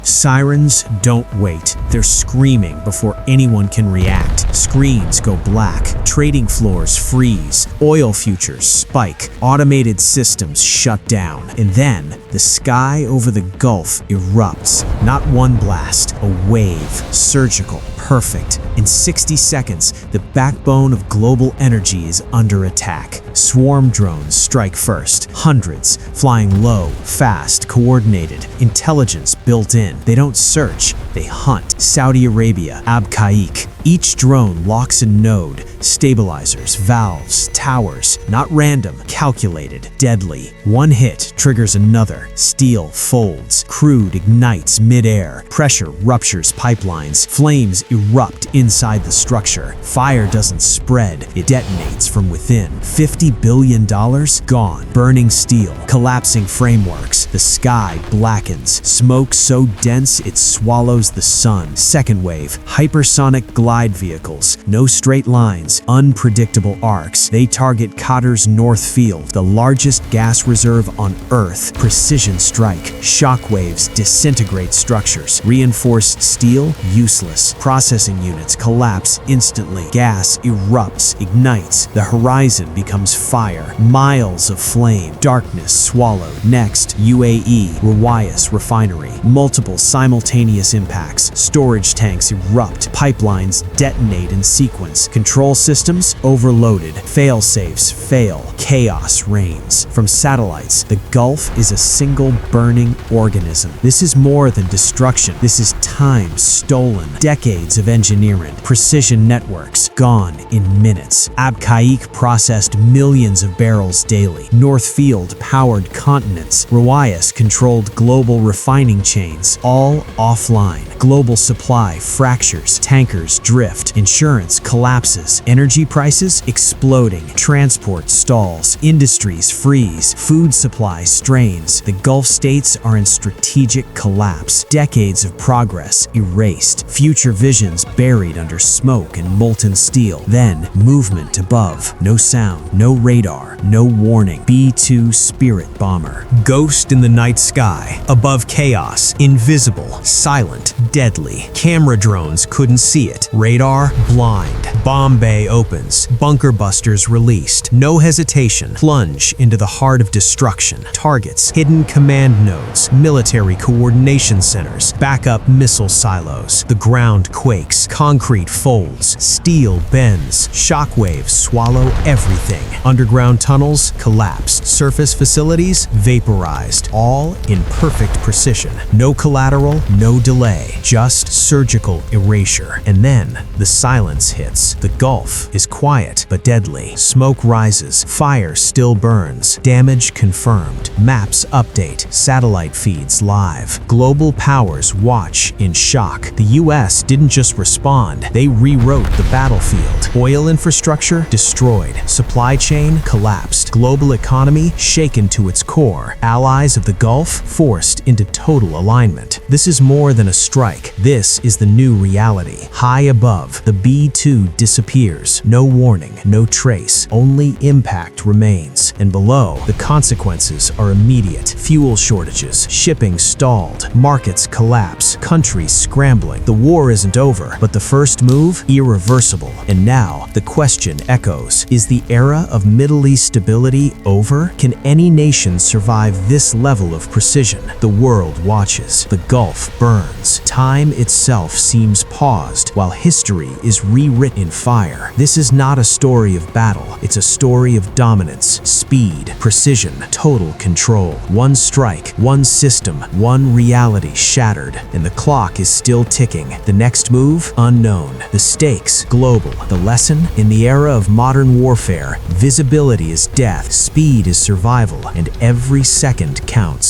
Sirens don't wait. They're screaming before anyone can react. Screens go black. Trading floors freeze. Oil futures spike. Automated systems shut down. And then the sky over the Gulf erupts. Not one blast, a wave. Surgical. Perfect. In 60 seconds, the backbone of global energy is under attack. Swarm drones strike first. Hundreds, flying low, fast, coordinated. Intelligence built in. They don't search, they hunt. Saudi Arabia, Abqaiq. Each drone locks a node, stabilizers, valves, towers. Not random, calculated, deadly. One hit triggers another. Steel folds. Crude ignites mid-air. Pressure ruptures pipelines. Flames erupt inside the structure. Fire doesn't spread, it detonates from within. $50 billion gone. Burning steel, collapsing frameworks. The sky blackens. Smoke so dense it swallows the sun. Second wave, hypersonic glide vehicles. No straight lines, unpredictable arcs. They target Qatar's North Field, the largest gas reserve on Earth. Precision strike. Shockwaves disintegrate structures. Reinforced steel, useless. Processing units collapse instantly. Gas erupts, ignites. The horizon becomes fire. Miles of flame. Darkness swallowed. Next, UAE, Ruwais refinery. Multiple simultaneous impacts. Storage tanks erupt. Pipelines detonate in sequence. Control systems overloaded. Fail-safes fail. Chaos reigns. From satellites, the Gulf is a single burning organism. This is more than destruction. This is time stolen. Decades of engineering. Precision networks gone in minutes. Abqaiq processed millions of barrels daily. North Field powered continents. Ruwais controlled global refining chains. All offline. Global supply fractures. Tankers drift. Insurance collapses. Energy prices exploding. Transport stalls. Industries freeze. Food supply strains. The Gulf states are in strategic collapse. Decades of progress erased. Future visions buried under smoke and molten steel. Then movement above. No sound. No radar. No warning. B-2 Spirit bomber. Ghost in the night sky. Above chaos. Invisible. Silent. Deadly. Camera drones couldn't see it. Radar blind. Bomb bay opens. Bunker busters released. No hesitation. Plunge into the heart of destruction. Targets. Hidden command nodes. Military coordination centers. Backup missile silos. The ground quakes. Concrete folds. Steel bends. Shockwaves swallow everything. Underground tunnels collapsed. Surface facilities vaporized. All in perfect precision. No collateral, no delay. Just surgical erasure. And then the silence hits. The Gulf is quiet but deadly. Smoke rises. Fire still burns. Damage confirmed. Maps update. Satellite feeds live. Global powers watch in shock. The US didn't just respond, they rewrote the battlefield. Oil infrastructure destroyed. Supply chain collapsed. Global economy shaken to its core. Allies of the Gulf forced into total alignment. This is more than a strike. This is the new reality. High above, the B-2 disappears. No warning, no trace. Only impact remains. And below, the consequences are immediate. Fuel shortages, shipping stalled, markets collapse, countries scrambling. The war isn't over, but the first move, irreversible. And now, the question echoes, is the era of Middle East stability over? Can any nation survive this level of precision? The world watches. The Gulf burns. Time itself seems paused, while history is rewritten in fire. This is not a story of battle. It's a story of dominance, speed, precision, total control. One strike, one system, one reality shattered, and the clock is still ticking. The next move, unknown. The stakes, global. The lesson, in the era of modern warfare, visibility is death, speed is survival, and every second counts.